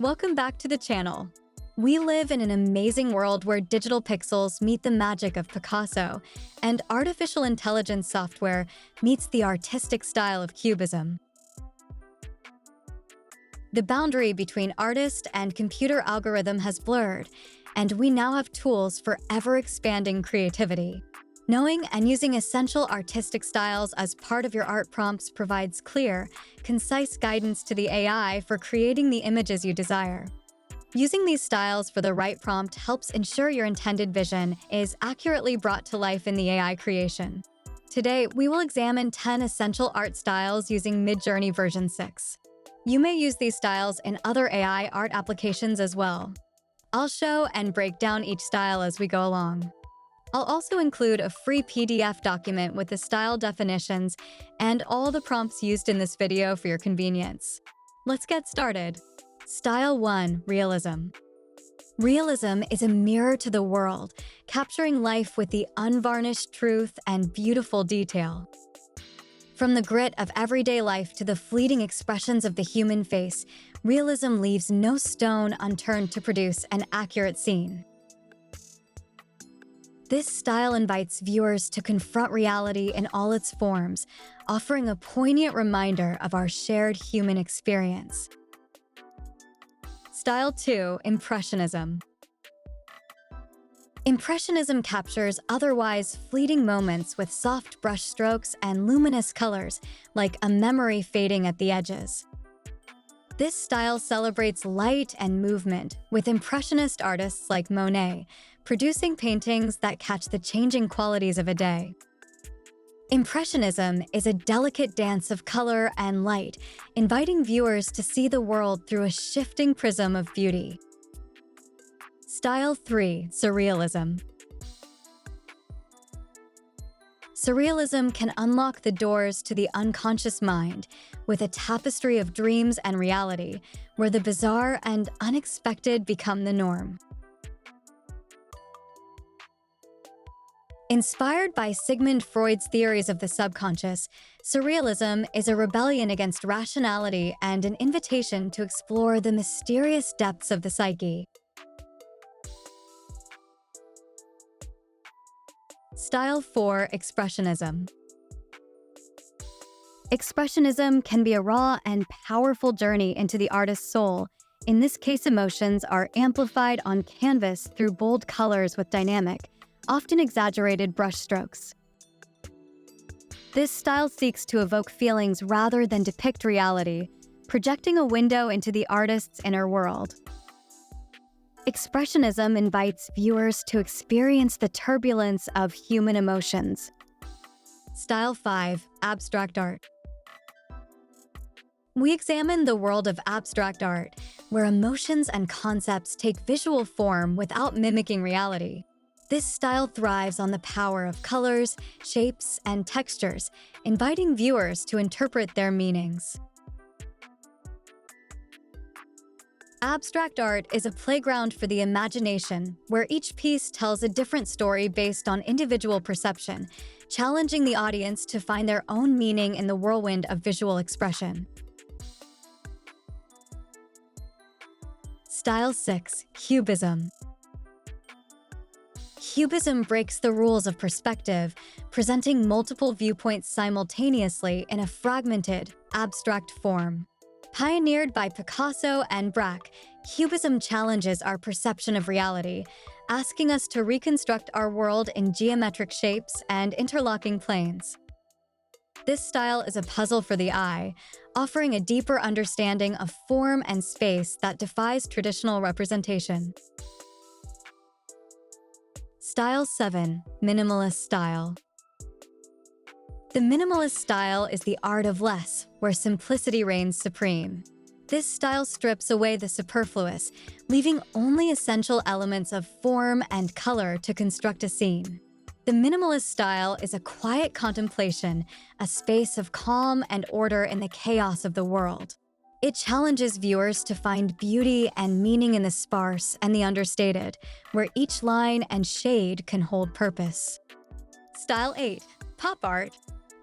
Welcome back to the channel. We live in an amazing world where digital pixels meet the magic of Picasso, and artificial intelligence software meets the artistic style of Cubism. The boundary between artist and computer algorithm has blurred, and we now have tools for ever-expanding creativity. Knowing and using essential artistic styles as part of your art prompts provides clear, concise guidance to the AI for creating the images you desire. Using these styles for the right prompt helps ensure your intended vision is accurately brought to life in the AI creation. Today, we will examine 10 essential art styles using Midjourney version 6. You may use these styles in other AI art applications as well. I'll show and break down each style as we go along. I'll also include a free PDF document with the style definitions and all the prompts used in this video for your convenience. Let's get started. Style 1. Realism. Realism is a mirror to the world, capturing life with the unvarnished truth and beautiful detail. From the grit of everyday life to the fleeting expressions of the human face, realism leaves no stone unturned to produce an accurate scene. This style invites viewers to confront reality in all its forms, offering a poignant reminder of our shared human experience. Style 2. Impressionism. Impressionism captures otherwise fleeting moments with soft brushstrokes and luminous colors, like a memory fading at the edges. This style celebrates light and movement, with impressionist artists like Monet producing paintings that catch the changing qualities of a day. Impressionism is a delicate dance of color and light, inviting viewers to see the world through a shifting prism of beauty. Style 3. Surrealism. Surrealism can unlock the doors to the unconscious mind with a tapestry of dreams and reality, where the bizarre and unexpected become the norm. Inspired by Sigmund Freud's theories of the subconscious, surrealism is a rebellion against rationality and an invitation to explore the mysterious depths of the psyche. Style 4. Expressionism. Expressionism can be a raw and powerful journey into the artist's soul. In this case, emotions are amplified on canvas through bold colors with dynamic, often exaggerated brushstrokes. This style seeks to evoke feelings rather than depict reality, projecting a window into the artist's inner world. Expressionism invites viewers to experience the turbulence of human emotions. Style 5. Abstract art. We examine the world of abstract art, where emotions and concepts take visual form without mimicking reality. This style thrives on the power of colors, shapes, and textures, inviting viewers to interpret their meanings. Abstract art is a playground for the imagination, where each piece tells a different story based on individual perception, challenging the audience to find their own meaning in the whirlwind of visual expression. Style 6. Cubism. Cubism breaks the rules of perspective, presenting multiple viewpoints simultaneously in a fragmented, abstract form. Pioneered by Picasso and Braque, Cubism challenges our perception of reality, asking us to reconstruct our world in geometric shapes and interlocking planes. This style is a puzzle for the eye, offering a deeper understanding of form and space that defies traditional representation. Style 7. Minimalist Style. The minimalist style is the art of less, where simplicity reigns supreme. This style strips away the superfluous, leaving only essential elements of form and color to construct a scene. The minimalist style is a quiet contemplation, a space of calm and order in the chaos of the world. It challenges viewers to find beauty and meaning in the sparse and the understated, where each line and shade can hold purpose. Style 8. Pop art.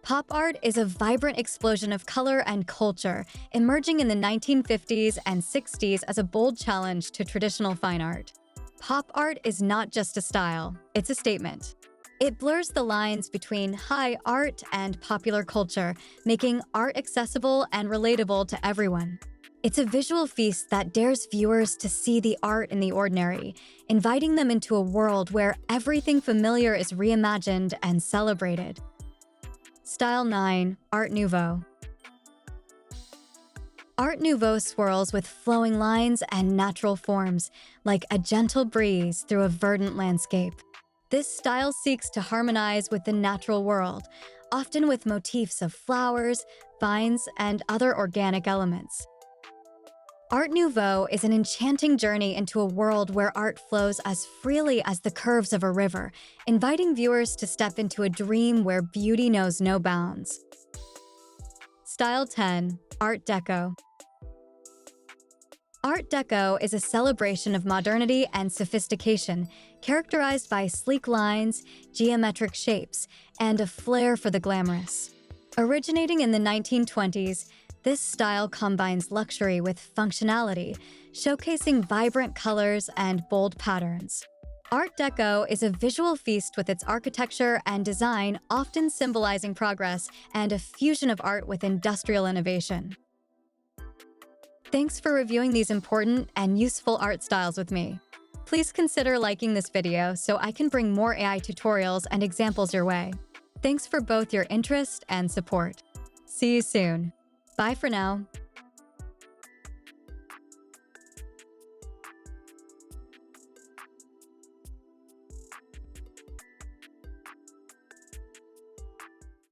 Pop art is a vibrant explosion of color and culture, emerging in the 1950s and 60s as a bold challenge to traditional fine art. Pop art is not just a style, it's a statement. It blurs the lines between high art and popular culture, making art accessible and relatable to everyone. It's a visual feast that dares viewers to see the art in the ordinary, inviting them into a world where everything familiar is reimagined and celebrated. Style 9. Art Nouveau. Art Nouveau swirls with flowing lines and natural forms, like a gentle breeze through a verdant landscape. This style seeks to harmonize with the natural world, often with motifs of flowers, vines, and other organic elements. Art Nouveau is an enchanting journey into a world where art flows as freely as the curves of a river, inviting viewers to step into a dream where beauty knows no bounds. Style 10. Art Deco. Art Deco is a celebration of modernity and sophistication, characterized by sleek lines, geometric shapes, and a flair for the glamorous. Originating in the 1920s, this style combines luxury with functionality, showcasing vibrant colors and bold patterns. Art Deco is a visual feast with its architecture and design often symbolizing progress and a fusion of art with industrial innovation. Thanks for reviewing these important and useful art styles with me. Please consider liking this video so I can bring more AI tutorials and examples your way. Thanks for both your interest and support. See you soon. Bye for now.